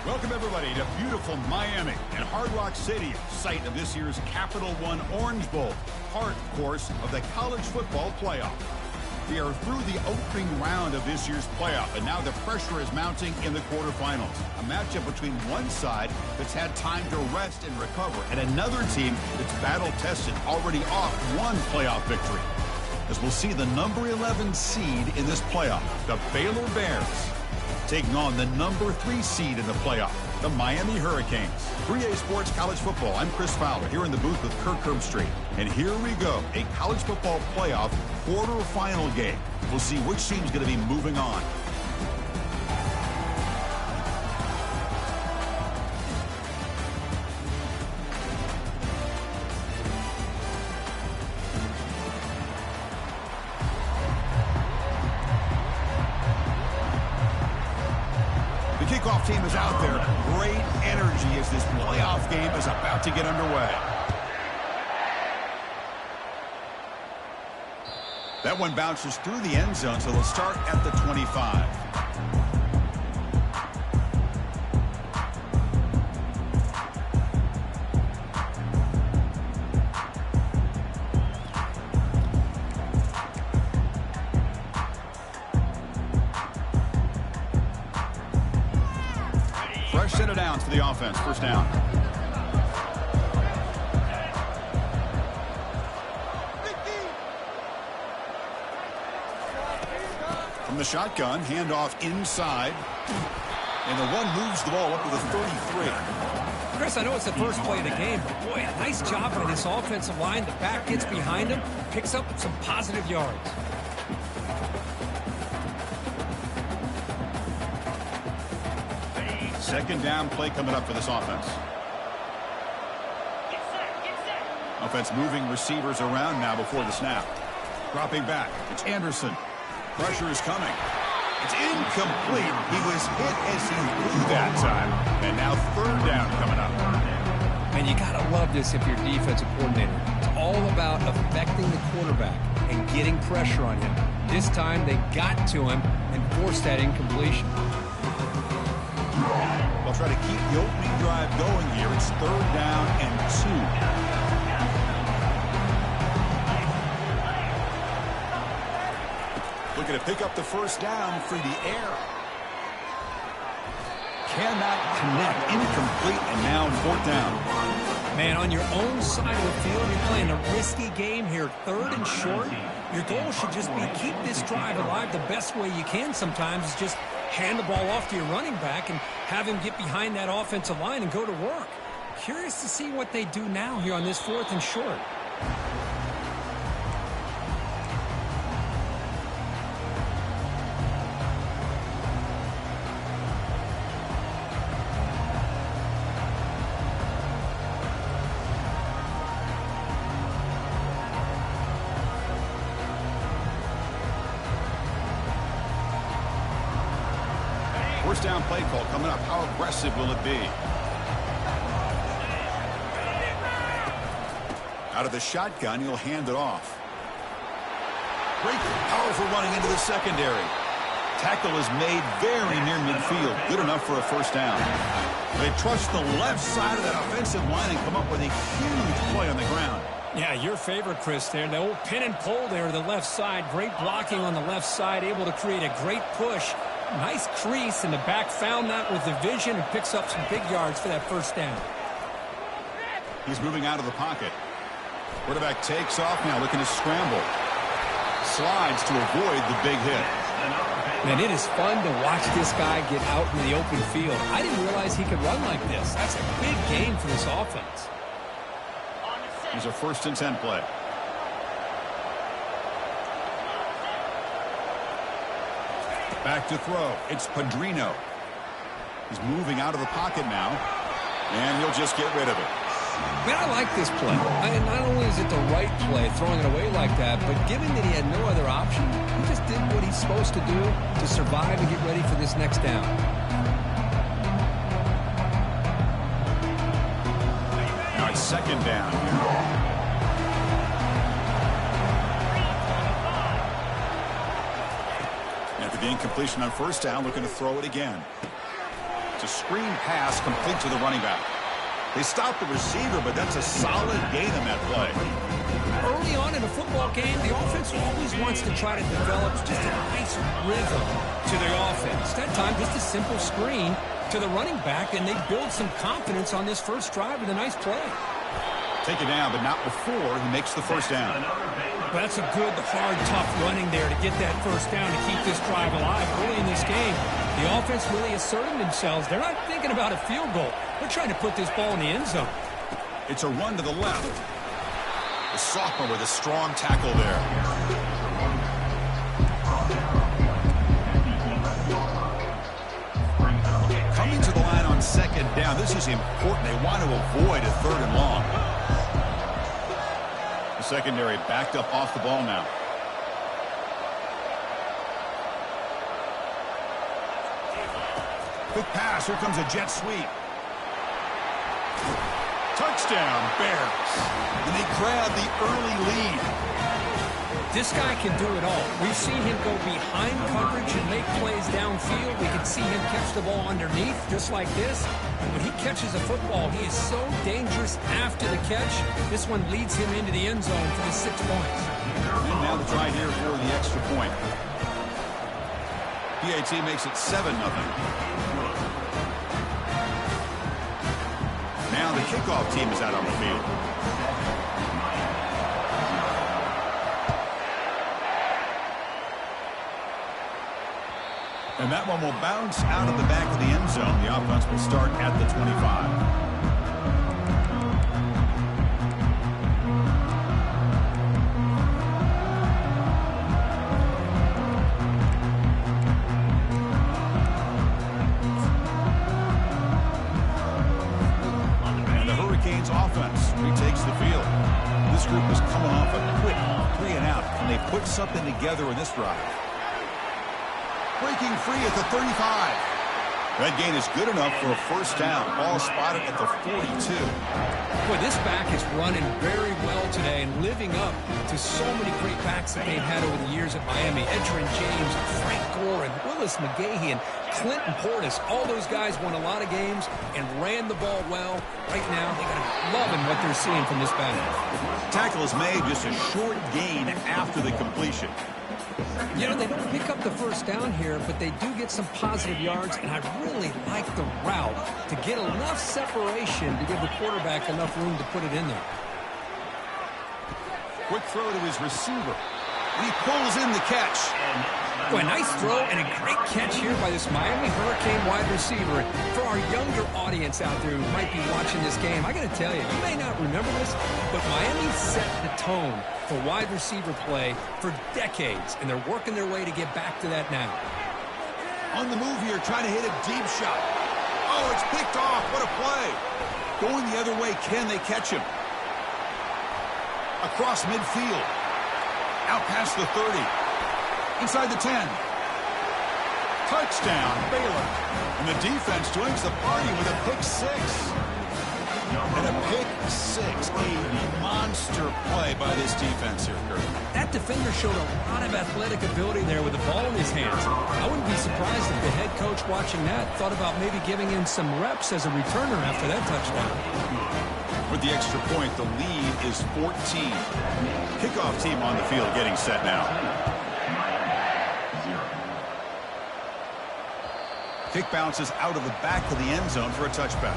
Welcome, everybody, to beautiful Miami and Hard Rock Stadium, site of this year's Capital One Orange Bowl, part, of course, of the college football playoff. We are through the opening round of this year's playoff, and now the pressure is mounting in the quarterfinals. A matchup between one side that's had time to rest and recover, and another team that's battle-tested, already off one playoff victory. As we'll see the number 11 seed in this playoff, the Baylor Bears, taking on the number 3 seed in the playoff, the Miami Hurricanes. 3A Sports College Football. I'm Chris Fowler here in the booth with Kirk Herbstreit. And here we go, a college football playoff quarterfinal game. We'll see which team's going to be moving on. Kickoff team is out there. Great energy as this playoff game is about to get underway. That one bounces through the end zone, so they'll start at the 25. Fresh set of downs for the offense. First down. From the shotgun, handoff inside. And the one moves the ball up to the 33. Chris, I know it's the first play of the game, but boy, a nice job by this offensive line. The back gets behind him, picks up some positive yards. Second down play coming up for this offense. Offense moving receivers around now before the snap. Dropping back. It's Anderson. Pressure is coming. It's incomplete. He was hit as he threw that time. And now third down coming up. And you got to love this if you're defensive coordinator. It's all about affecting the quarterback and getting pressure on him. This time they got to him and forced that incompletion. They'll try to keep the opening drive going here. It's third down and 2. Looking to pick up the first down through the air. Cannot connect. Incomplete, and now fourth down. Man, on your own side of the field, you're playing a risky game here. Third and short. Your goal should just be keep this drive alive the best way you can sometimes is just hand the ball off to your running back and have him get behind that offensive line and go to work. Curious to see what they do now here on this fourth and short. First down play call coming up. How aggressive will it be? Out of the shotgun, he'll hand it off. Great, powerful running into the secondary. Tackle is made very near midfield. Good enough for a first down. They trust the left side of that offensive line and come up with a huge play on the ground. Yeah, your favorite, Chris, there. The old pin and pull there, the left side. Great blocking on the left side, able to create a great push. Nice crease, and the back found that with the vision and picks up some big yards for that first down. He's moving out of the pocket. Quarterback takes off now, looking to scramble. Slides to avoid the big hit. Man, it is fun to watch this guy get out in the open field. I didn't realize he could run like this. That's a big game for this offense. Here's a 1st and 10 play. Back to throw. It's Padrino. He's moving out of the pocket now. And he'll just get rid of it. Man, I like this play. And not only is it the right play, throwing it away like that, but given that he had no other option, he just did what he's supposed to do to survive and get ready for this next down. Now it's second down. After the incompletion on first down, looking to throw it again. It's a screen pass complete to the running back. They stopped the receiver, but that's a solid gain in that play. Early on in a football game, the offense always wants to try to develop just a nice rhythm to the offense. That time, just a simple screen to the running back, and they build some confidence on this first drive with a nice play. Take it down, but not before he makes the first down. Well, that's a good, hard, tough running there to get that first down to keep this drive alive early in this game. The offense really asserting themselves. They're not thinking about a field goal. They're trying to put this ball in the end zone. It's a run to the left. The sophomore with a strong tackle there. Coming to the line on second down. This is important. They want to avoid a third and long. The secondary backed up off the ball now. Quick pass. Here comes a jet sweep. Touchdown, Bears. And they grab the early lead. This guy can do it all. We've seen him go behind coverage and make plays downfield. We can see him catch the ball underneath just like this. When he catches a football, he is so dangerous after the catch. This one leads him into the end zone for the 6 points. And now the try here for the extra point. PAT makes it 7-0. Now the kickoff team is out on the field. And that one will bounce out of the back of the end zone. The offense will start at the 25. And the Hurricanes offense retakes the field. This group is coming off a quick 3 and out. Can they put something together in this drive? Breaking free at the 35. That gain is good enough for a first down. Ball spotted at the 42. Boy, this back is running very well today and living up to so many great backs that they've had over the years at Miami. Edgerrin James, Frank Gore, and Willis McGahee, and Clinton Portis. All those guys won a lot of games and ran the ball well. Right now, they got to loving what they're seeing from this back. Tackle is made, just a short gain after the completion. You know, they don't pick up the first down here, but they do get some positive yards, and I really like the route to get enough separation to give the quarterback enough room to put it in there. Quick throw to his receiver. And he pulls in the catch. Boy, nice throw and a great catch here by this Miami Hurricane wide receiver. For our younger audience out there who might be watching this game, I got to tell you, you may not remember this, but Miami set the tone for wide receiver play for decades, and they're working their way to get back to that now. On the move here, trying to hit a deep shot. Oh, it's picked off. What a play. Going the other way, can they catch him? Across midfield. Out past the 30. Inside the 10. Touchdown, Baylor. And the defense joins the party with a pick 6. And a pick 6. A monster play by this defense here, Kurt. That defender showed a lot of athletic ability there with the ball in his hands. I wouldn't be surprised if the head coach watching that thought about maybe giving him some reps as a returner after that touchdown. With the extra point, the lead is 14. Kickoff team on the field getting set now. Kick bounces out of the back of the end zone for a touchback.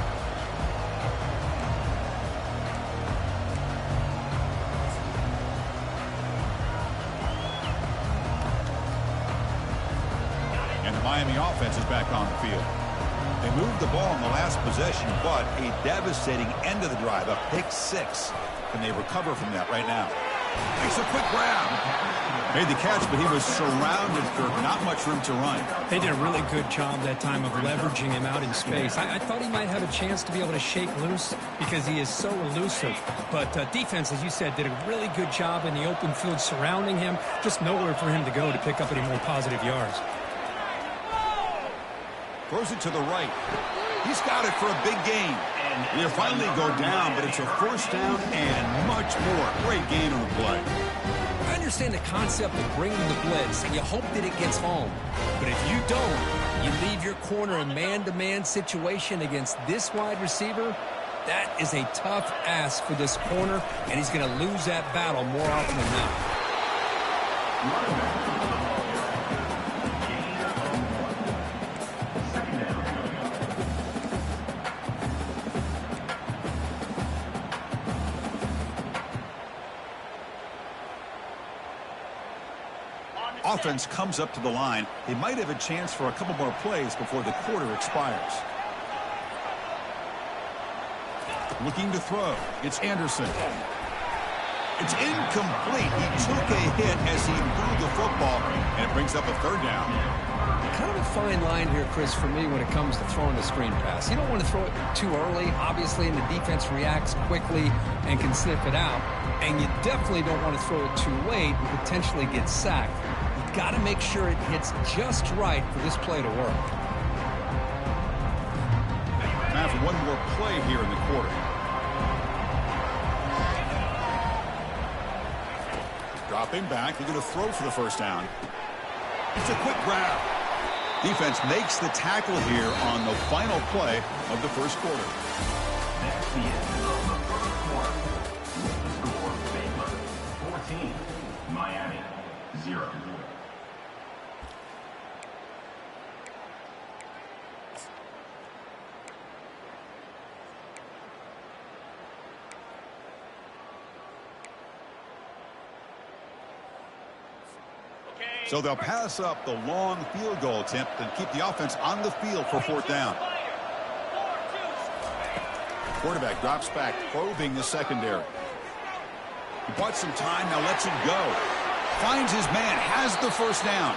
And the Miami offense is back on the field. They moved the ball in the last possession, but a devastating end of the drive, a pick 6. Can they recover from that right now? Makes a quick grab. Made the catch, but he was surrounded for not much room to run. They did a really good job that time of leveraging him out in space. I thought he might have a chance to be able to shake loose because he is so elusive. But defense, as you said, did a really good job in the open field surrounding him. Just nowhere for him to go to pick up any more positive yards. Throws it to the right. He's got it for a big gain. They'll finally go down, but it's a first down and much more. Great gain on the play. I understand the concept of bringing the blitz, and you hope that it gets home. But if you don't, You leave your corner in man-to-man situation against this wide receiver, that is a tough ask for this corner, and he's going to lose that battle more often than not. Offense comes up to the line. They might have a chance for a couple more plays before the quarter expires. Looking to throw. It's Anderson. It's incomplete. He took a hit as he threw the football, and it brings up a third down. Kind of a fine line here, Chris, for me when it comes to throwing the screen pass. You don't want to throw it too early, obviously, and the defense reacts quickly and can sniff it out. And you definitely don't want to throw it too late and potentially get sacked. You've got to make sure it hits just right for this play to work. Time for one more play here in the quarter. Dropping back, they're going to throw for the first down. It's a quick grab. Defense makes the tackle here on the final play of the first quarter. That's the end of the first quarter. Score Baylor 14, Miami 0. So they'll pass up the long field goal attempt and keep the offense on the field for fourth down. Quarterback drops back, probing the secondary. He bought some time, now lets it go. Finds his man, has the first down.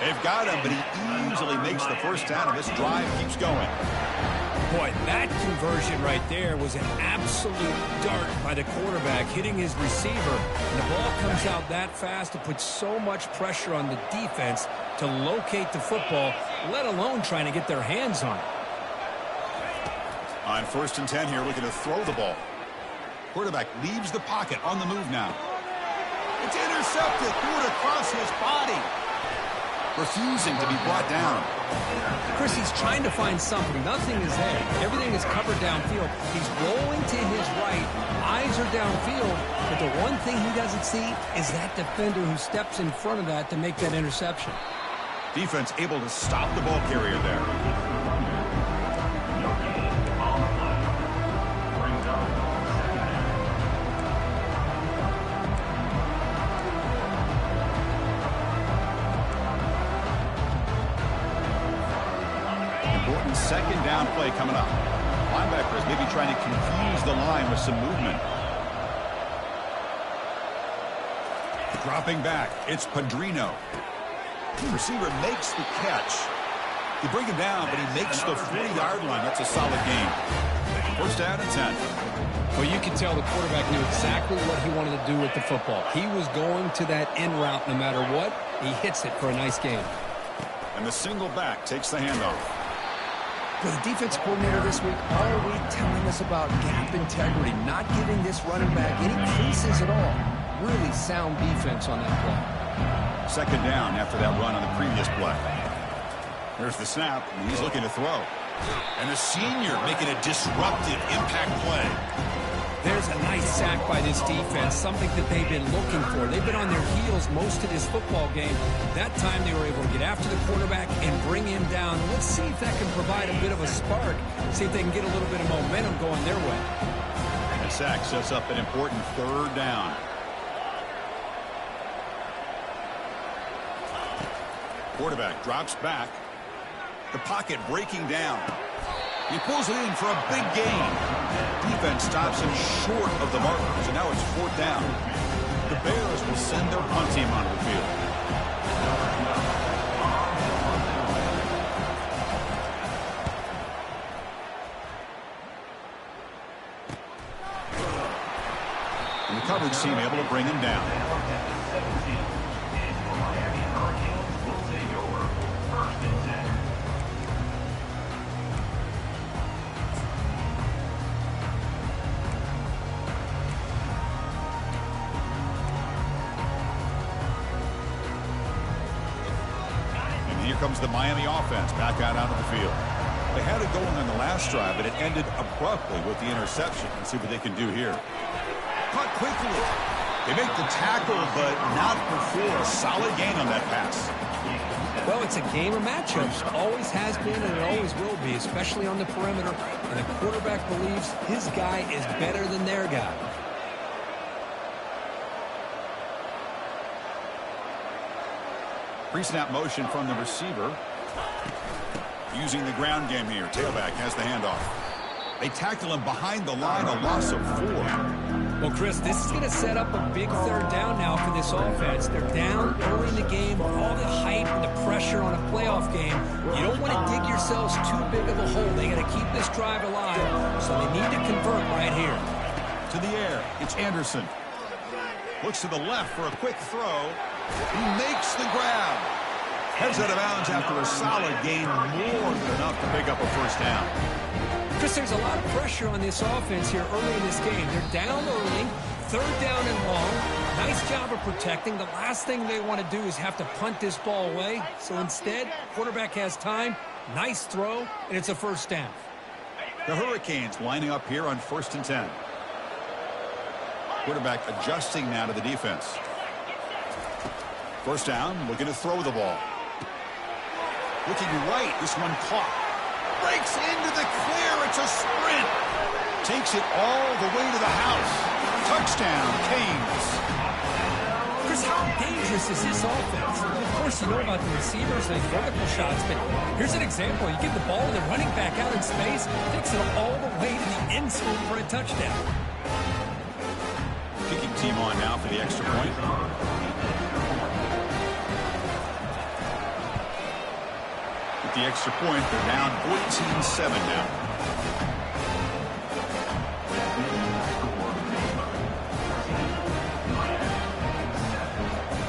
They've got him, but he easily makes the first down, and this drive keeps going. Boy, that conversion right there was an absolute dart by the quarterback, hitting his receiver. And the ball comes out that fast to put so much pressure on the defense to locate the football, let alone trying to get their hands on it. On 1st and 10 here, looking to throw the ball. Quarterback leaves the pocket on the move now. It's intercepted, threw it across his body. Refusing to be brought down. Chris, he's trying to find something. Nothing is there. Everything is covered downfield. He's rolling to his right. Eyes are downfield. But the one thing he doesn't see is that defender who steps in front of that to make that interception. Defense able to stop the ball carrier there. Second down play coming up. Linebackers maybe trying to confuse the line with some movement. Dropping back, it's Padrino. The receiver makes the catch. You bring him down, but he makes the 40-yard line. That's a solid gain. First down and 10. Well, you can tell the quarterback knew exactly what he wanted to do with the football. He was going to that in route no matter what. He hits it for a nice gain. And the single back takes the handoff. For the defense coordinator this week, all week telling us about gap integrity, not giving this running back any creases at all. Really sound defense on that play. Second down after that run on the previous play. There's the snap, and he's looking to throw. And the senior making a disruptive impact play. There's a nice sack by this defense, something that they've been looking for. They've been on their heels most of this football game. That time they were able to get after the quarterback and bring him down. Let's see if that can provide a bit of a spark, see if they can get a little bit of momentum going their way. That sack sets up an important third down. Quarterback drops back. The pocket breaking down. He pulls it in for a big gain. Defense stops him short of the marker, so now it's fourth down. The Bears will send their punt team onto the field. And the coverage team able to bring him down. comes the Miami offense back out onto the field. They had it going on the last drive, but it ended abruptly with the interception. Let's see what they can do here. Caught quickly. They make the tackle, but not before a solid gain on that pass. Well, it's a game of matchups. Always has been and it always will be, especially on the perimeter. And the quarterback believes his guy is better than their guy. Pre-snap motion from the receiver. Using the ground game here. Tailback has the handoff. They tackle him behind the line, a loss of 4. Well, Chris, this is going to set up a big third down now for this offense. They're down early in the game with all the hype and the pressure on a playoff game. You don't want to dig yourselves too big of a hole. They got to keep this drive alive, so they need to convert right here. To the air, it's Anderson. Looks to the left for a quick throw. He makes the grab. Heads out of bounds after a solid gain, more than enough to pick up a first down. Chris, there's a lot of pressure on this offense here early in this game. They're down early, third down and long. Nice job of protecting. The last thing they want to do is have to punt this ball away. So instead, quarterback has time, nice throw, and it's a first down. The Hurricanes lining up here on 1st and 10. Quarterback adjusting now to the defense. First down, looking to throw the ball. Looking right, this one caught. Breaks into the clear, it's a sprint. Takes it all the way to the house. Touchdown, Canes. Chris, how dangerous is this offense? Of course, you know about the receivers and vertical shots, but here's an example. You give the ball to the running back out in space, takes it all the way to the end zone for a touchdown. Kicking team on now for the extra point. With the extra point, they're down 14-7 now.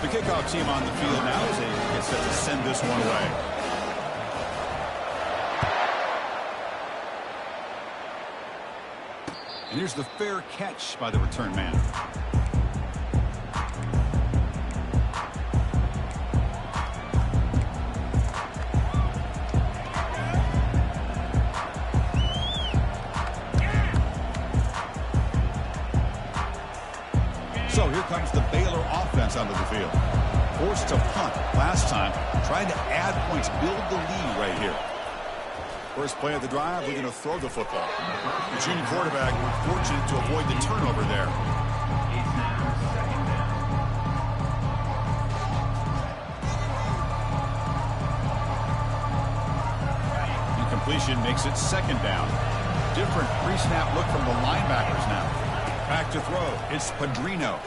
The kickoff team on the field now as they get set to send this one away. And here's the fair catch by the return man. So here comes the Baylor offense onto the field. Forced to punt last time, trying to add points, build the lead right here. First play of the drive, we're going to throw the football. The junior quarterback fortunate to avoid the turnover there. Incompletion makes it second down. Different pre-snap look from the linebackers now. Back to throw. It's Padrino.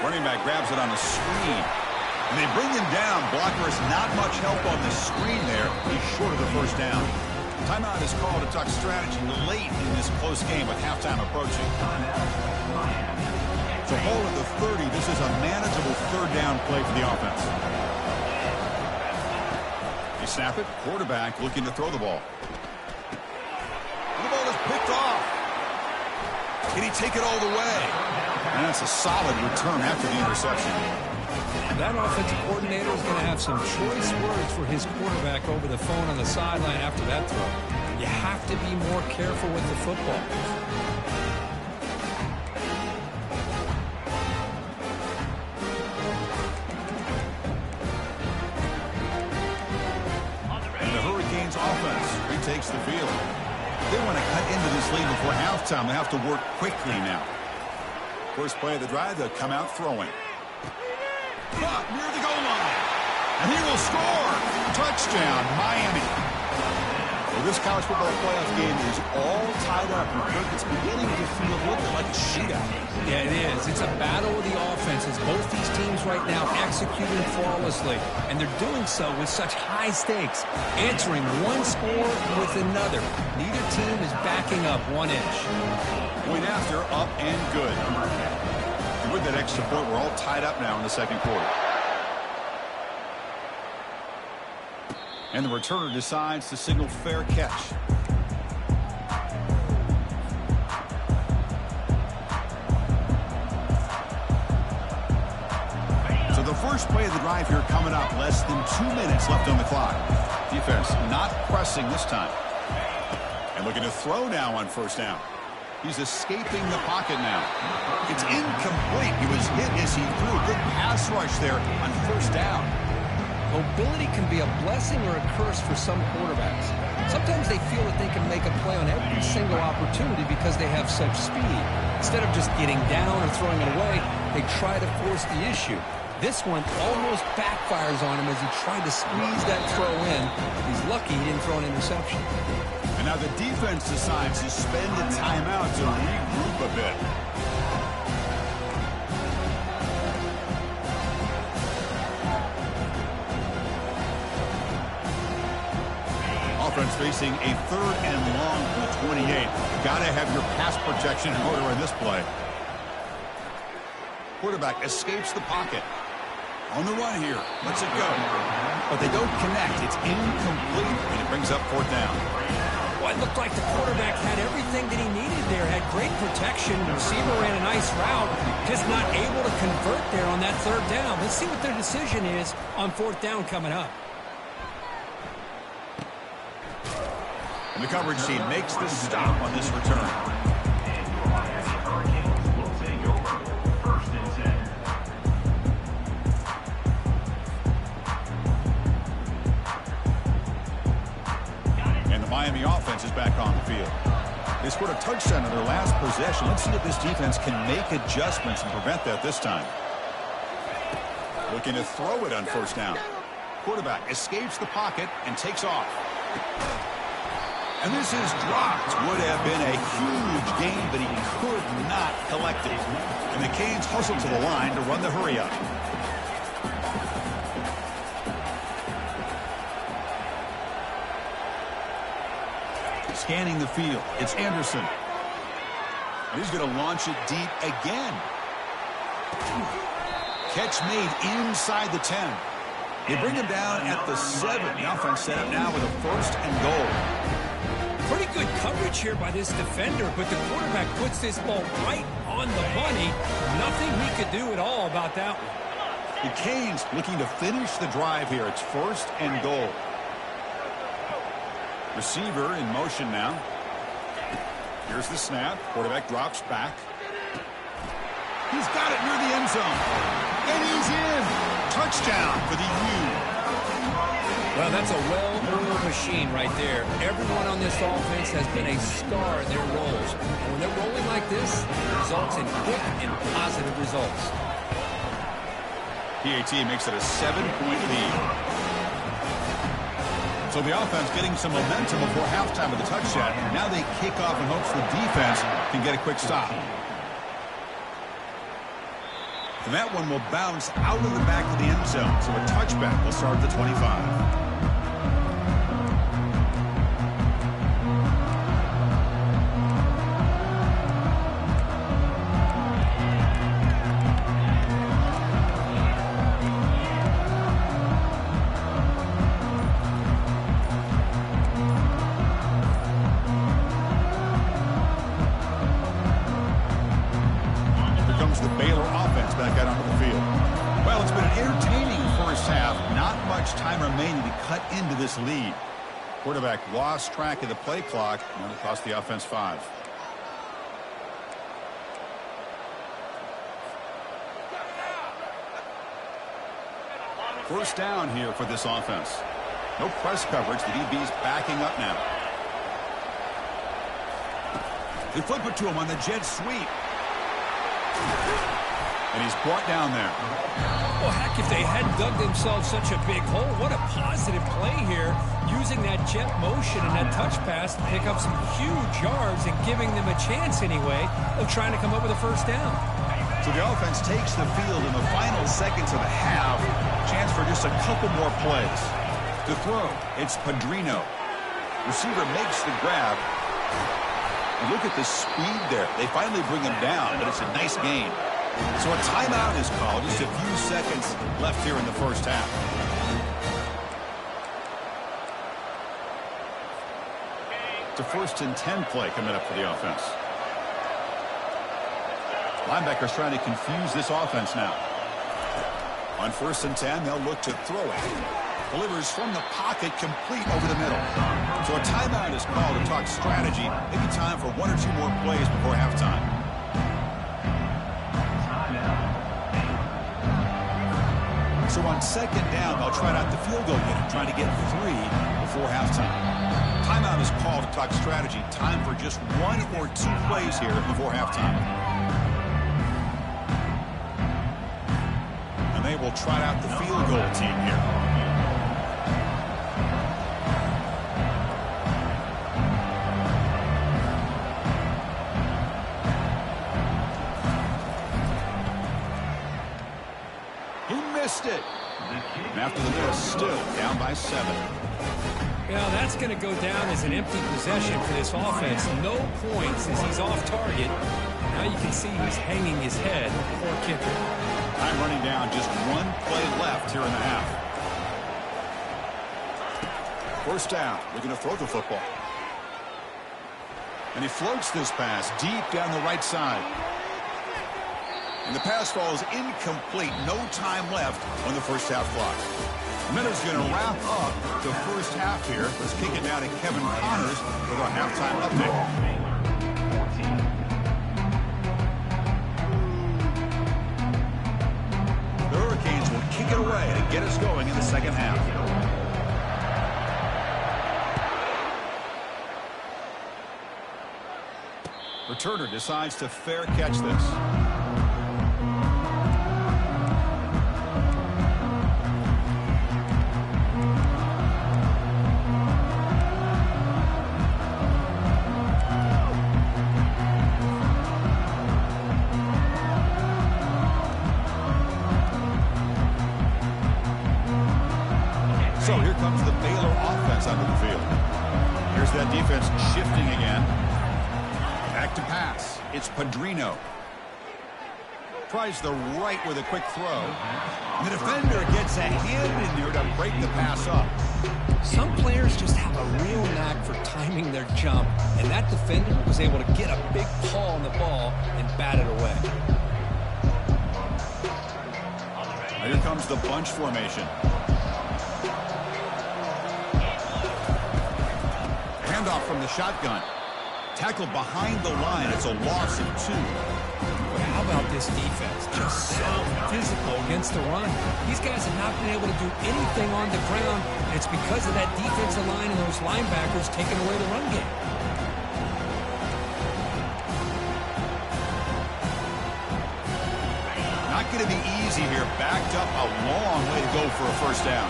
Running back grabs it on a screen. And they bring him down. Blocker has not much help on the screen there. He's short of the first down. Timeout is called to talk strategy late in this close game with halftime approaching. So ball at the 30. This is a manageable third down play for the offense. They snap it. Quarterback looking to throw the ball. And the ball is picked off. Can he take it all the way? And that's a solid return after the interception. That offensive coordinator is going to have some choice words for his quarterback over the phone on the sideline after that throw. You have to be more careful with the football. And the Hurricanes offense retakes the field. They want to cut into this lead before halftime. They have to work quickly now. First play of the drive, they'll come out throwing. Caught near the goal line. And he will score. Touchdown, Miami. Well, this college football playoff game is all tied up. And Kirk, it's beginning to feel a little bit like a shootout. Yeah, it is. It's a battle of the offenses. Both these teams right now executing flawlessly. And they're doing so with such high stakes. Answering one score with another. Neither team is backing up 1 inch. Point after, up and good. And with that extra point, we're all tied up now in the second quarter. And the returner decides to signal fair catch. So the first play of the drive here coming up. Less than 2 minutes left on the clock. Defense not pressing this time. And looking to throw now on first down. He's escaping the pocket now. It's incomplete. He was hit as he threw. Good pass rush there on first down. Mobility can be a blessing or a curse for some quarterbacks. Sometimes they feel that they can make a play on every single opportunity because they have such speed. Instead of just getting down or throwing it away, they try to force the issue. This one almost backfires on him as he tried to squeeze that throw in. He's lucky he didn't throw an interception. And now the defense decides to spend a timeout to regroup a bit. Offense facing a 3rd and long from the 28. Got to have your pass protection in order in this play. Quarterback escapes the pocket. On the run here. Lets it go. But they don't connect. It's incomplete, and it brings up 4th down. Well, it looked like the quarterback had everything that he needed there. Had great protection. The receiver ran a nice route. Just not able to convert there on that 3rd down. Let's see what their decision is on 4th down coming up. And the coverage team makes the stop on this return. And your Miami Hurricanes will take over 1st and 10. And the Miami offense is back on the field. They scored a touchdown in their last possession. Let's see if this defense can make adjustments and prevent that this time. Looking to throw it on first down. Quarterback escapes the pocket and takes off. And this is dropped. Would have been a huge gain, but he could not collect it. And the Canes hustle to the line to run the hurry up. Scanning the field. It's Anderson. And he's going to launch it deep again. Catch made inside the 10. They bring him down at the 7. The offense set up now with a 1st and goal. Pretty good coverage here by this defender, but the quarterback puts this ball right on the money. Nothing he could do at all about that one. The Canes looking to finish the drive here. It's 1st and goal. Receiver in motion now. Here's the snap. Quarterback drops back. He's got it near the end zone. And he's in. Touchdown for the U. Well, that's a well-oiled machine right there. Everyone on this offense has been a star in their roles. And when they're rolling like this, it results in quick and positive results. PAT makes it a 7-point lead. So the offense getting some momentum before halftime with the touchdown. Now they kick off in hopes the defense can get a quick stop. And that one will bounce out of the back of the end zone. So a touchback will start at the 25. The Baylor offense back out onto the field. Well, it's been an entertaining first half. Not much time remaining to cut into this lead. Quarterback lost track of the play clock and it cost the offense 5. First down here for this offense. No press coverage. The DB's backing up now. They flip it to him on the jet sweep. And he's brought down there. Well, heck, if they hadn't dug themselves such a big hole, what a positive play here, using that jet motion and that touch pass to pick up some huge yards and giving them a chance anyway of trying to come up with a first down. So the offense takes the field in the final seconds of the half. Chance for just a couple more plays. To throw, it's Padrino. Receiver makes the grab. And look at the speed there. They finally bring him down, but it's a nice gain. So a timeout is called. Just a few seconds left here in the first half. It's a 1st and 10 play coming up for the offense. Linebackers trying to confuse this offense now. On 1st and 10, they'll look to throw it. Delivers from the pocket, complete over the middle. So a timeout is called to talk strategy. Maybe time for 1 or 2 more plays before halftime. So on 2nd down, they'll try out the field goal unit, trying to get 3 before halftime. Timeout is called to talk strategy. Time for just 1 or 2 plays here before halftime. And they will try out the field goal team here. It. And after the miss, still down by 7. Yeah, that's going to go down as an empty possession for this offense. No points as he's off target. Now you can see he's hanging his head. Poor kicker. Time running down. Just 1 play left here in the half. 1st down. Looking to throw the football. And he floats this pass deep down the right side. And the pass falls incomplete. No time left on the 1st half clock. Miller's going to wrap up the 1st half here. Let's kick it now to Kevin Connors with our halftime update. The Hurricanes will kick it away to get us going in the 2nd half. Returner decides to fair catch this. So here comes the Baylor offense onto the field. Here's that defense shifting again. Back to pass. It's Padrino. Tries the right with a quick throw. And the defender gets a hand in there to break the pass up. Some players just have a real knack for timing their jump, and that defender was able to get a big paw on the ball and bat it away. Now here comes the bunch formation. Handoff from the shotgun. Tackled behind the line. It's a loss of 2. How about this defense? Just so physical against the run. These guys have not been able to do anything on the ground, and it's because of that defensive line and those linebackers taking away the run game. Not going to be easy here. Backed up a long way to go for a 1st down.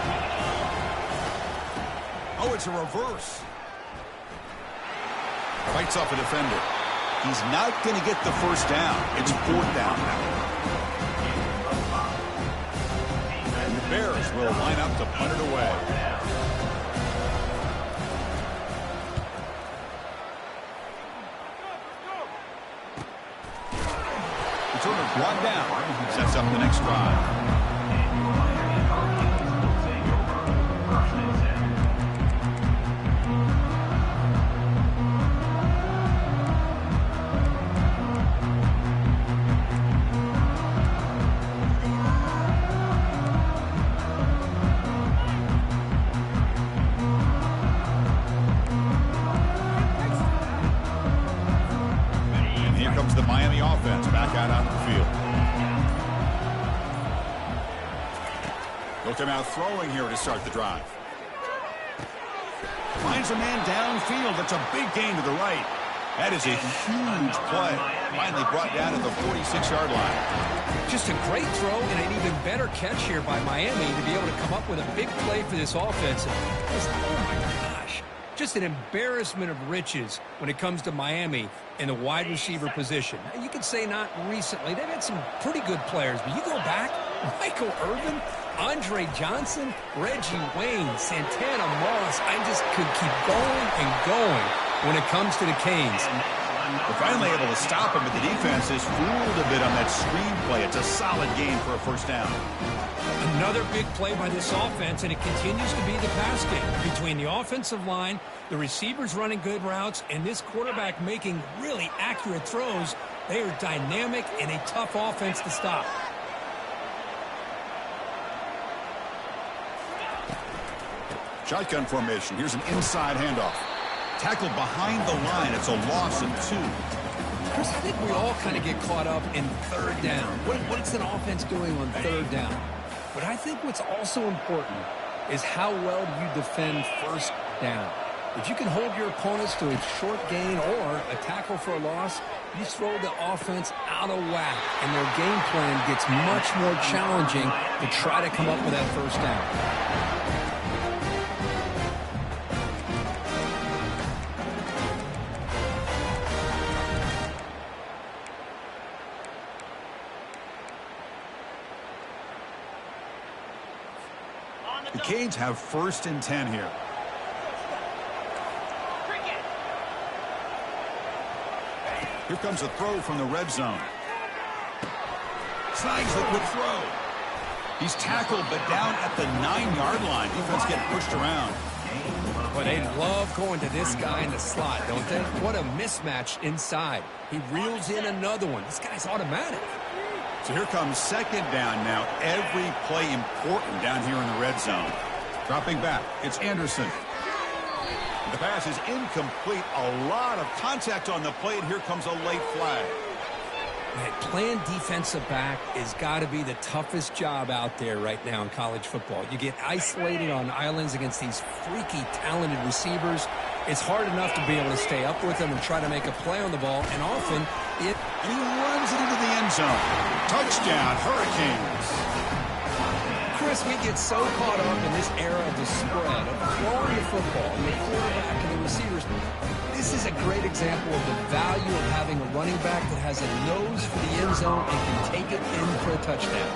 Oh, it's a reverse. Fights off a defender. He's not going to get the 1st down. It's 4th down now. And the Bears will line up to punt it away. Returner brought down. Sets up the next drive. The Miami offense back out on the field. They'll come out throwing here to start the drive. Finds a man downfield. That's a big gain to the right. That is a huge play. Finally brought down to the 46-yard line. Just a great throw and an even better catch here by Miami to be able to come up with a big play for this offense. Oh my gosh. Just an embarrassment of riches when it comes to Miami in the wide receiver position. You could say not recently. They've had some pretty good players, but you go back, Michael Irvin, Andre Johnson, Reggie Wayne, Santana Moss. I just could keep going and going when it comes to the Canes. They're finally able to stop him, but the defense is fooled a bit on that screen play. It's a solid gain for a 1st down. Another big play by this offense, and it continues to be the pass game between the offensive line, the receivers running good routes, and this quarterback making really accurate throws. They are dynamic and a tough offense to stop. Shotgun formation. Here's an inside handoff. Tackled behind the line. It's a loss of 2. Chris, I think we all kind of get caught up in third down. What's an offense doing on third down? But I think what's also important is how well do you defend first down. If you can hold your opponents to a short gain or a tackle for a loss, you throw the offense out of whack, and their game plan gets much more challenging to try to come up with that first down. The Canes have 1st and 10 here. Here comes a throw from the red zone. Slides the quick throw. He's tackled, but down at the 9-yard line. Defense getting pushed around. Well, they love going to this guy in the slot, don't they? What a mismatch inside. He reels in another one. This guy's automatic. So here comes 2nd down now. Every play important down here in the red zone. Dropping back, it's Anderson. The pass is incomplete. A lot of contact on the play, and here comes a late flag. Man, playing defensive back has got to be the toughest job out there right now in college football. You get isolated on islands against these freaky, talented receivers. It's hard enough to be able to stay up with them and try to make a play on the ball, and often it... And he runs it into the end zone. Touchdown, Hurricanes. Chris, we get so caught up in this era of the spread, of throwing the football, and the quarterback and the receivers. This is a great example of the value of having a running back that has a nose for the end zone and can take it in for a touchdown.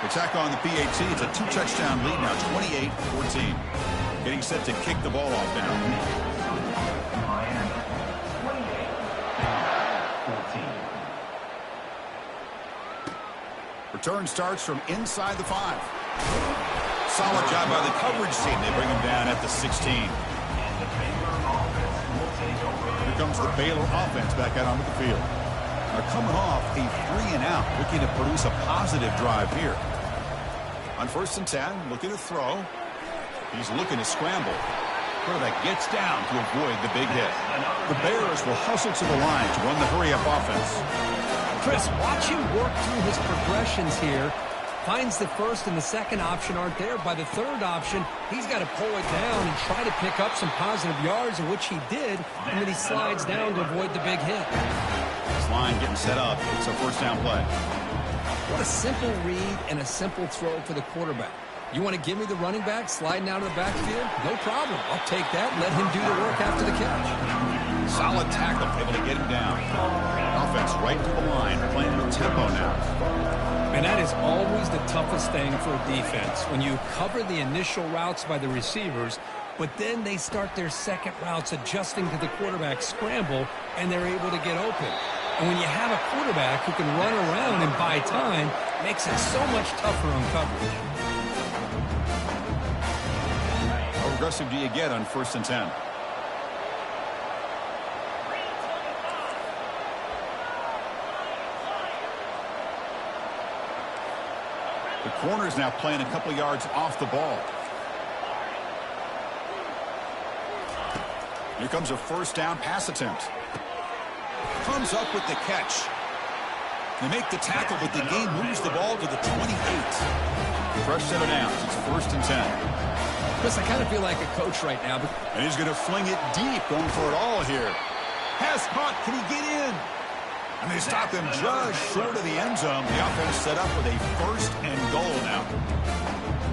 The tackle on the PAT. It's a 2-touchdown lead now, 28-14. Getting set to kick the ball off now. Return starts from inside the 5. Solid job by the coverage team. They bring him down at the 16. Here comes the Baylor offense back out onto the field. They're coming off a 3-and-out, looking to produce a positive drive here. On 1st and 10, looking to throw. He's looking to scramble. Quarterback gets down to avoid the big hit. The Bears will hustle to the line to run the hurry-up offense. Chris, watch him work through his progressions here. Finds the 1st and the 2nd option aren't there. By the 3rd option, he's got to pull it down and try to pick up some positive yards, of which he did, and then he slides down to avoid the big hit. This line getting set up. It's a 1st down play. What a simple read and a simple throw for the quarterback. You want to give me the running back sliding out of the backfield? No problem. I'll take that and let him do the work after the catch. Solid tackle, able to get him down. Offense right to the line, playing with tempo now. And that is always the toughest thing for a defense. When you cover the initial routes by the receivers, but then they start their second routes adjusting to the quarterback scramble, and they're able to get open. And when you have a quarterback who can run around and buy time, it makes it so much tougher on coverage. How aggressive do you get on 1st and 10? The corner's now playing a couple yards off the ball. Here comes a 1st down pass attempt. Comes up with the catch. They make the tackle, but the game moves the ball to the 28. Fresh set of downs. It's 1st and 10. Chris, I kind of feel like a coach right now. And he's going to fling it deep, going for it all here. Has caught. Can he get in? And they stop him just short of the end zone. The offense set up with a 1st and goal now.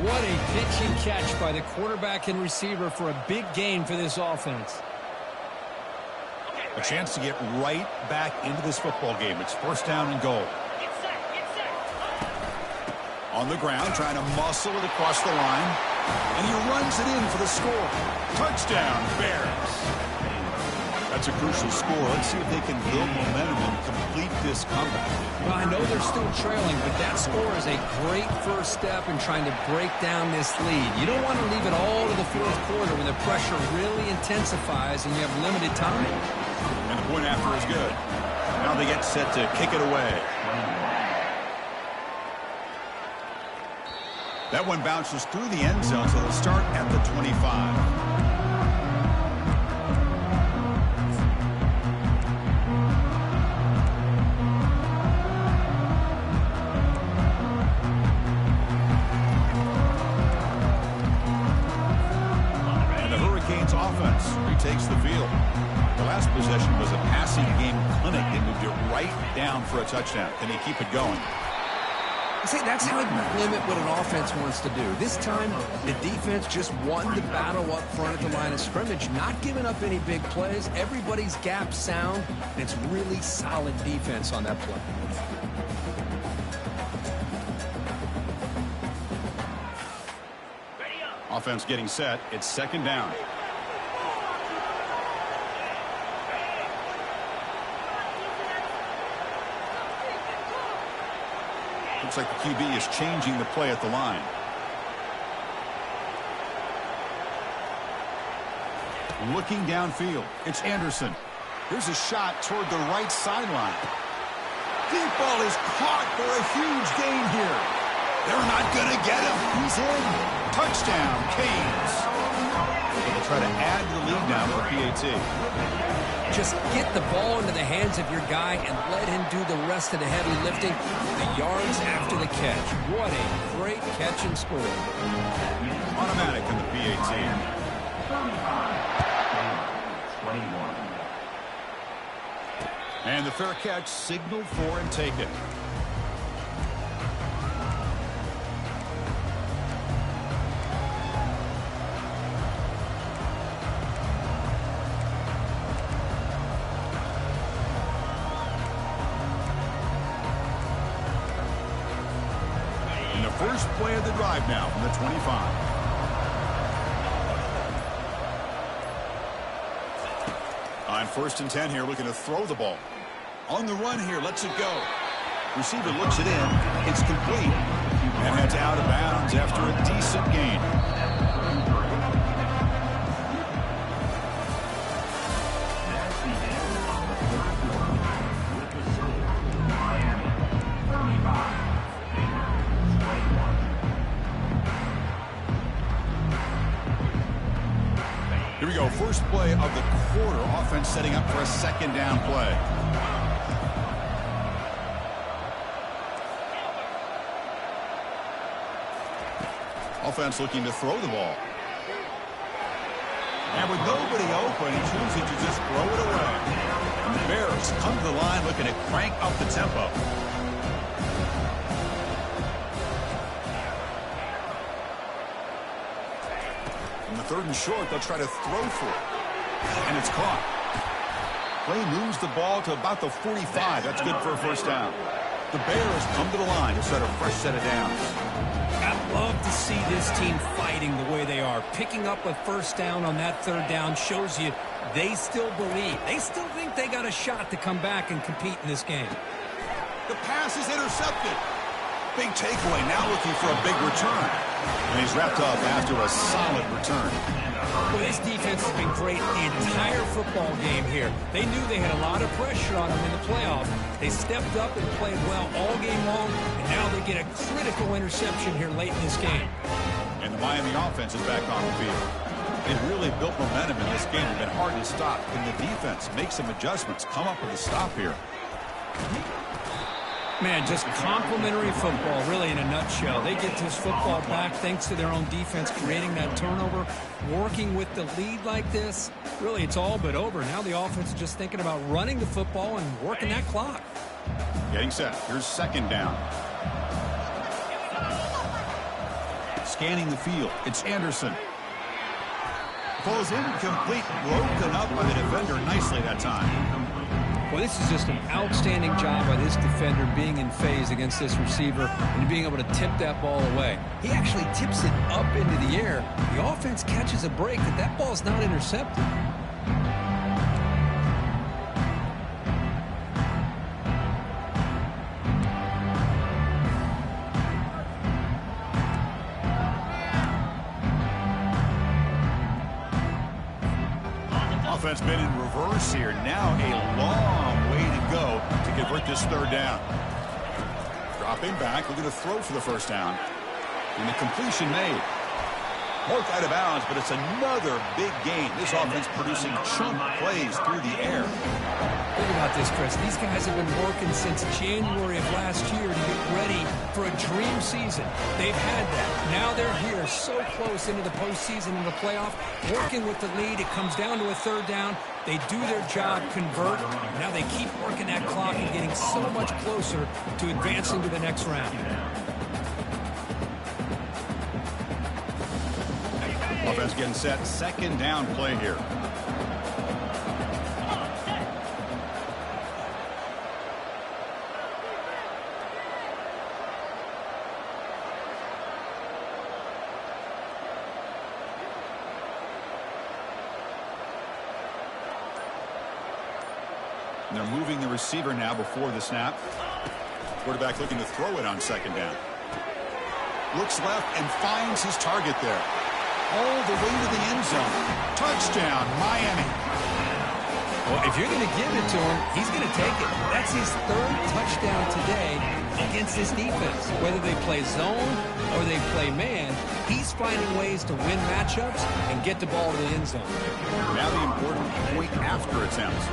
What a pitch and catch by the quarterback and receiver for a big gain for this offense. A chance to get right back into this football game. It's 1st down and goal. On the ground, trying to muscle it across the line. And he runs it in for the score. Touchdown, Bears. That's a crucial score. Let's see if they can build momentum and complete this comeback. Well, I know they're still trailing, but that score is a great first step in trying to break down this lead. You don't want to leave it all to the 4th quarter when the pressure really intensifies and you have limited time. And the point after is good. Now they get set to kick it away. That one bounces through the end zone, so they'll start at the 25. Offense retakes the field. The last possession was a passing game clinic. They moved it right down for a touchdown. Can they keep it going? See, that's how you limit what an offense wants to do. This time, the defense just won the battle up front at the line of scrimmage, not giving up any big plays. Everybody's gap sound, and it's really solid defense on that play. Offense getting set. It's second down. Looks like the QB is changing the play at the line. Looking downfield. It's Anderson. Here's a shot toward the right sideline. Deep ball is caught for a huge gain here. They're not going to get him. He's in. Touchdown, Canes. They'll try to add to the lead now for PAT. Just get the ball into the hands of your guy and let him do the rest of the heavy lifting. The yards after the catch. What a great catch and score. Automatic in the PAT. 21. And the fair catch signaled for and taken. First play of the drive now from the 25. On 1st and 10 here, looking to throw the ball. On the run here, lets it go. Receiver looks it in. It's complete. And heads out of bounds after a decent gain. Here we go, first play of the quarter. Offense setting up for a second down play. Offense looking to throw the ball. And with nobody open, he chooses to just throw it away. And the Bears come to the line looking to crank up the tempo. On the 3rd and short, they'll try to throw for it. And it's caught. Play moves the ball to about the 45. That's good for a first down. The Bears come to the line to start a fresh set of downs. I love to see this team fighting the way they are. Picking up a first down on that 3rd down shows you they still believe. They still think they got a shot to come back and compete in this game. The pass is intercepted. Big takeaway, now looking for a big return. And he's wrapped up after a solid return. Well, this defense has been great the entire football game here. They knew they had a lot of pressure on them in the playoffs. They stepped up and played well all game long, and now they get a critical interception here late in this game. And the Miami offense is back on the field. They really built momentum in this game. It's been hard to stop. Can the defense make some adjustments, come up with a stop here? Man, just complimentary football, really, in a nutshell. They get this football back thanks to their own defense, creating that turnover, working with the lead like this. Really, it's all but over. Now the offense is just thinking about running the football and working that clock. Getting set. Here's second down. Scanning the field. It's Anderson. Falls incomplete. Broken up by the defender nicely that time. Well, this is just an outstanding job by this defender being in phase against this receiver and being able to tip that ball away. He actually tips it up into the air. The offense catches a break that ball's not intercepted. Offense been in reverse here. Now a long way to go to convert this 3rd down. Dropping back, looking to throw for the first down. And the completion made. Marked out of bounds, but it's another big game. This offense producing chunk plays through the air. Think about this, Chris. These guys have been working since January of last year to get ready for a dream season. They've had that. Now they're here so close into the postseason and the playoff, working with the lead. It comes down to a third down. They do their job, convert. Now they keep working that clock and getting so much closer to advancing to the next round. Offense getting set. Second down play here. And they're moving the receiver now before the snap. Quarterback looking to throw it on second down. Looks left and finds his target there. All the way to the end zone. Touchdown, Miami. Well, if you're going to give it to him, he's going to take it. That's his third touchdown today against this defense. Whether they play zone or they play man, he's finding ways to win matchups and get the ball to the end zone. Now the important point after attempts.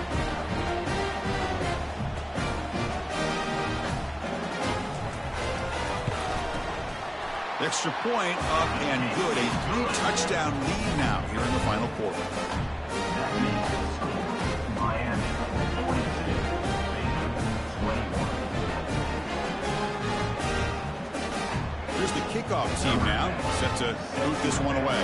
Extra point up and good. A 3-touchdown lead now here in the final quarter. That means the score, Miami 42, Baylor 21. Here's the kickoff team now, set to boot this one away.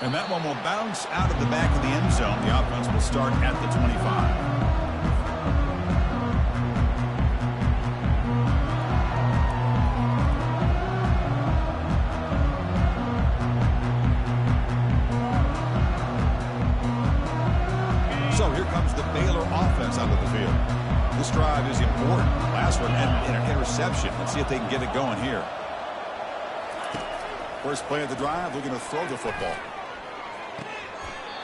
And that one will bounce out of the back of the end zone. The offense will start at the 25. So here comes the Baylor offense out of the field. This drive is important. Last one ended in an interception. Let's see if they can get it going here. First play of the drive, looking to throw the football.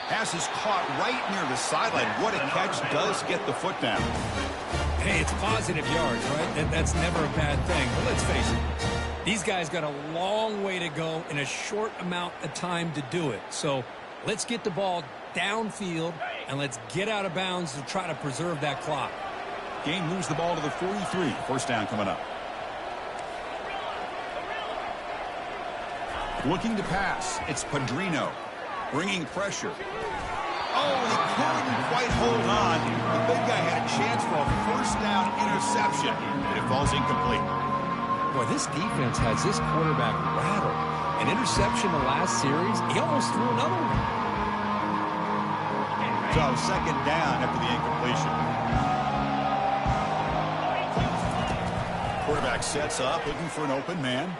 Pass is caught right near the sideline. What a catch. Does get the foot down. Hey, it's positive yards, right? That's never a bad thing. But let's face it, these guys got a long way to go in a short amount of time to do it. So let's get the ball downfield, and let's get out of bounds to try to preserve that clock. Game moves the ball to the 43. First down coming up. Looking to pass. It's Padrino. Bringing pressure. Oh, he couldn't quite hold on. The big guy had a chance for a first down interception, and it falls incomplete. Boy, this defense has this quarterback rattled. An interception the last series, he almost threw another one. So second down after the incompletion. Quarterback sets up, looking for an open man.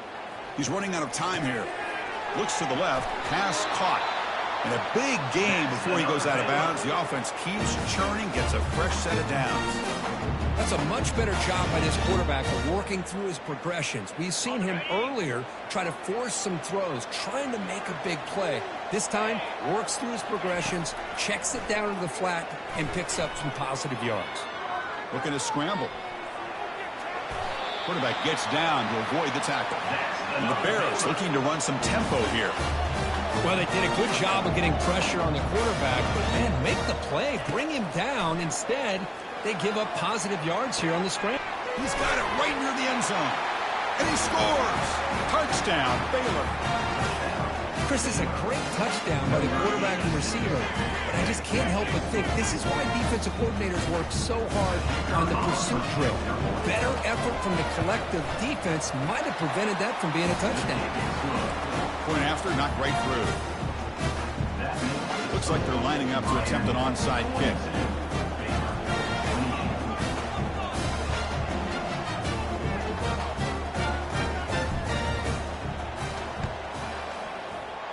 He's running out of time here. Looks to the left, pass caught. And a big game before he goes out of bounds. The offense keeps churning, gets a fresh set of downs. That's a much better job by this quarterback of working through his progressions. We've seen him earlier try to force some throws, trying to make a big play. This time, works through his progressions, checks it down to the flat, and picks up some positive yards. Looking to scramble. Quarterback gets down to avoid the tackle. And the Bears looking to run some tempo here. Well, they did a good job of getting pressure on the quarterback, but, man, make the play, bring him down. Instead, they give up positive yards here on the scramble. He's got it right near the end zone. And he scores! Touchdown, Baylor. Chris, is a great touchdown by the quarterback and receiver, but I just can't help but think this is why defensive coordinators work so hard on the pursuit drill. Better effort from the collective defense might have prevented that from being a touchdown. Point after, not right through. Looks like they're lining up to attempt an onside kick.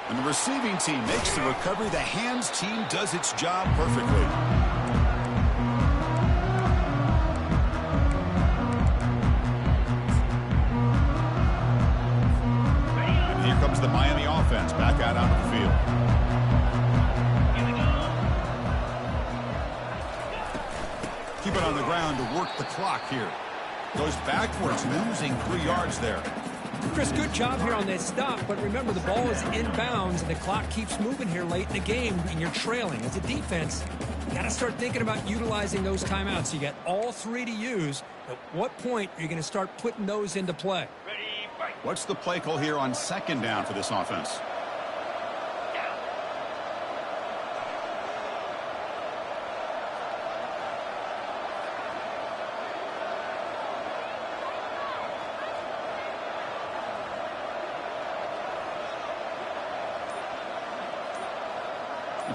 And the receiving team makes the recovery. The hands team does its job perfectly. And here comes the Miami offense. back out onto the field. Keep it on the ground to work the clock here. Goes backwards, losing 3 yards there. Chris, good job here on that stop, but remember the ball is inbounds and the clock keeps moving here late in the game and you're trailing. As a defense, you got to start thinking about utilizing those timeouts. You got all 3 to use. At what point are you going to start putting those into play? What's the play call here on 2nd down for this offense?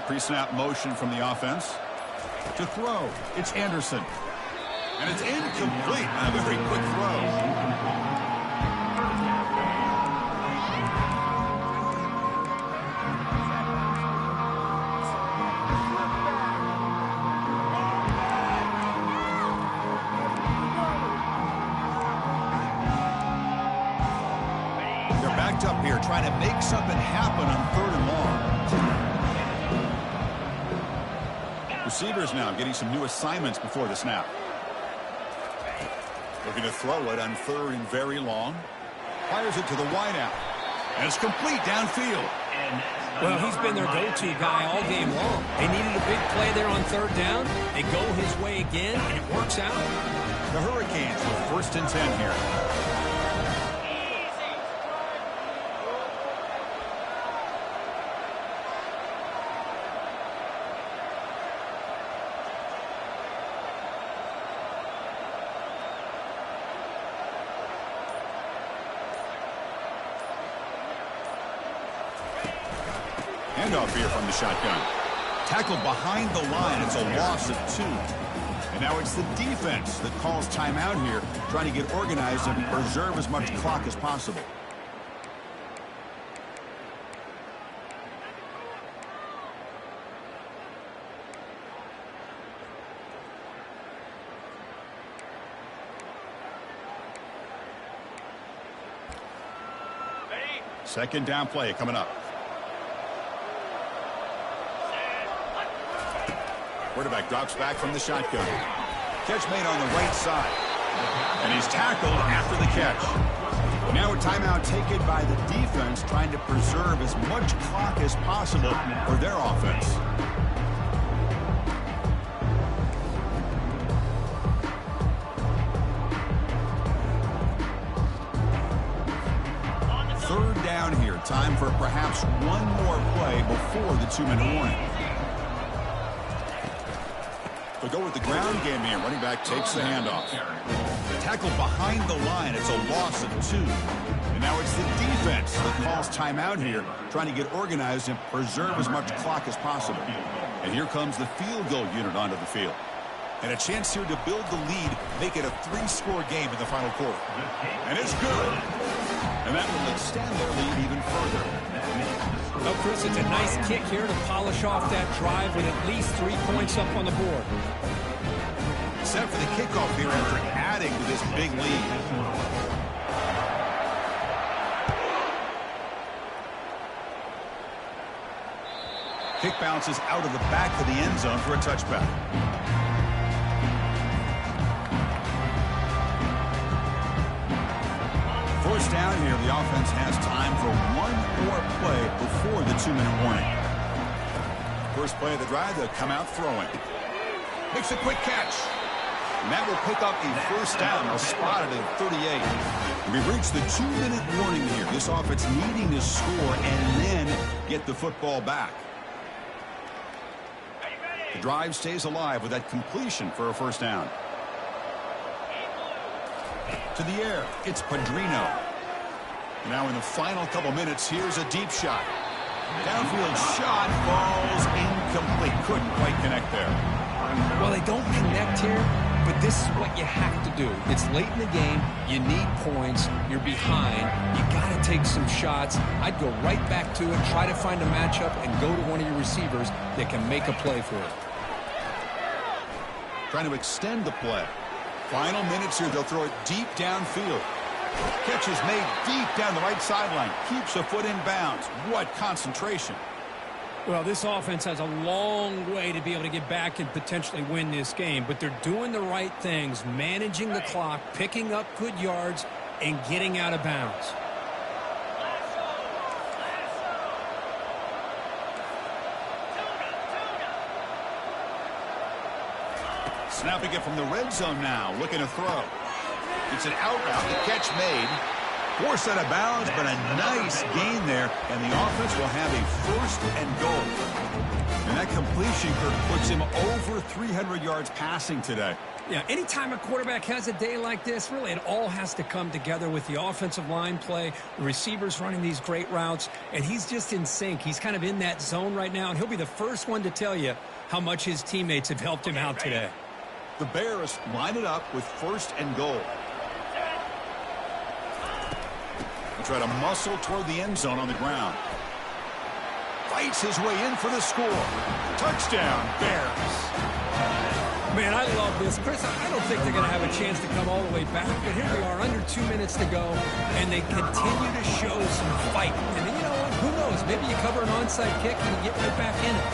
Pre-snap motion from the offense. To throw, it's Anderson. And it's incomplete. A very quick throw. They're backed up here trying to make something happen on 3rd and long. Receivers now getting some new assignments before the snap. Looking to throw it on 3rd and very long. Fires it to the wideout. And it's complete downfield. Well, he's been their go-to guy all game long. They needed a big play there on 3rd down. They go his way again, and it works out. The Hurricanes with 1st and 10 here. Handoff here from the shotgun. Tackled behind the line. It's a loss of 2. And now it's the defense that calls timeout here, trying to get organized and preserve as much clock as possible. Second down play coming up. Quarterback drops back from the shotgun. Catch made on the right side. And he's tackled after the catch. Now a timeout taken by the defense, trying to preserve as much clock as possible for their offense. Third down here. Time for perhaps one more play before the 2-minute warning. They'll go with the ground game here. Running back takes the handoff. Tackled behind the line. It's a loss of 2. And now it's the defense that calls timeout here, trying to get organized and preserve as much clock as possible. And here comes the field goal unit onto the field. And a chance here to build the lead, make it a 3-score game in the final quarter. And it's good. And that will extend their lead even further. Well, Chris, it's a nice kick here to polish off that drive with at least 3 points up on the board. Set for the kickoff here after adding to this big lead. Kick bounces out of the back of the end zone for a touchback. First down here, the offense has time for one more play before the 2-minute warning. First play of the drive, they'll come out throwing. Makes a quick catch. And that will pick up a first down. They'll spot it at 38. We've reached the 2-minute warning here. This offense needing to score and then get the football back. The drive stays alive with that completion for a first down. To the air, it's Padrino. Now in the final couple minutes, here's a deep shot. Downfield shot falls incomplete. Couldn't quite connect there. Well, they don't connect here, but this is what you have to do. It's late in the game. You need points. You're behind. You got to take some shots. I'd go right back to it, try to find a matchup, and go to one of your receivers that can make a play for it. Trying to extend the play. Final minutes here, they'll throw it deep downfield. Catch is made deep down the right sideline. Keeps a foot in bounds. What concentration. Well, this offense has a long way to be able to get back and potentially win this game, but they're doing the right things, managing the clock, picking up good yards, and getting out of bounds. Snapping it from the red zone now, looking to throw. It's an out route, the catch made. Forced out of bounds, but a nice gain there, and the offense will have a 1st and goal. And that completion, Kirk, puts him over 300 yards passing today. Yeah, anytime a quarterback has a day like this, really it all has to come together with the offensive line play, the receivers running these great routes, and he's just in sync. He's kind of in that zone right now, and he'll be the first one to tell you how much his teammates have helped him out today. The Bears line it up with 1st and goal. He'll try to muscle toward the end zone on the ground. Fights his way in for the score. Touchdown, Bears. Man, I love this. Chris, I don't think they're going to have a chance to come all the way back, but here they are, under 2 minutes to go, and they continue to show some fight. And then, you know what? Who knows? Maybe you cover an onside kick and you get right back in it.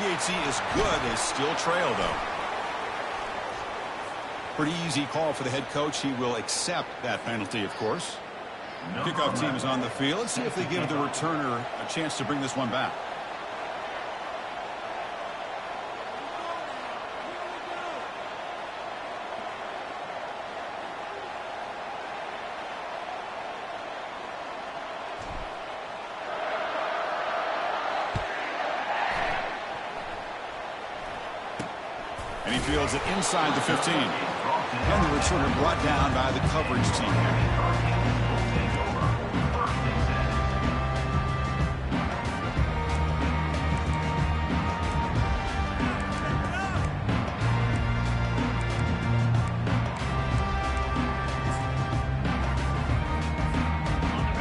PHC is good as still trail, though. Pretty easy call for the head coach. He will accept that penalty, of course. Kickoff team is on the field. Let's see if they give the returner a chance to bring this one back. And he fields it inside the 15. And the returner brought down by the coverage team.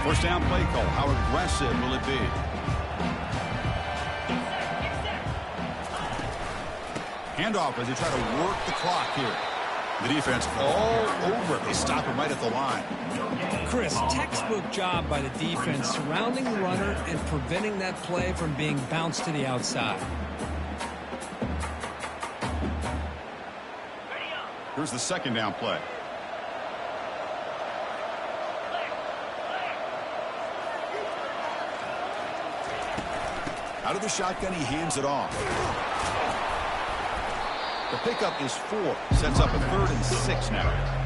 First down play call. How aggressive will it be? Handoff as they try to work the clock here. The defense all over it. They stop him right at the line. Chris, textbook job by the defense surrounding the runner and preventing that play from being bounced to the outside. Here's the second down play. Out of the shotgun, he hands it off. The pickup is 4. Sets up a 3rd and 6 now.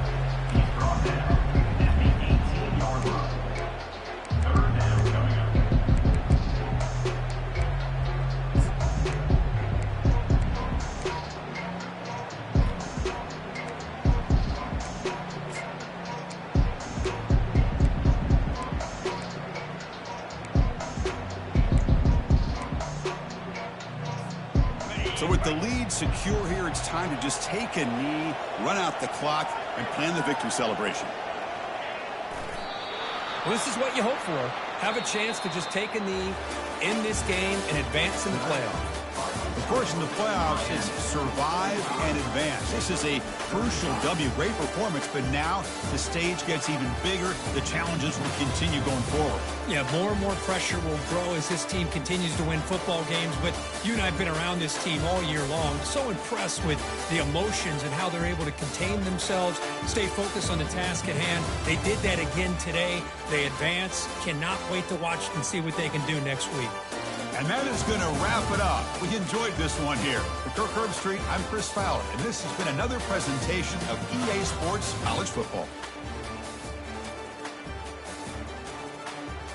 So with the lead secure here, it's time to just take a knee, run out the clock, and plan the victory celebration. Well, this is what you hope for. Have a chance to just take a knee, in this game, and advance in the playoffs. Of course, in the playoffs, it's survive and advance. This is a crucial W. Great performance, but now the stage gets even bigger. The challenges will continue going forward. Yeah, more and more pressure will grow as this team continues to win football games, but you and I have been around this team all year long. So impressed with the emotions and how they're able to contain themselves, stay focused on the task at hand. They did that again today. They advance. Cannot wait to watch and see what they can do next week. And that is going to wrap it up. We enjoyed this one here. For Kirk Herbstreit, I'm Chris Fowler, and this has been another presentation of EA Sports College Football.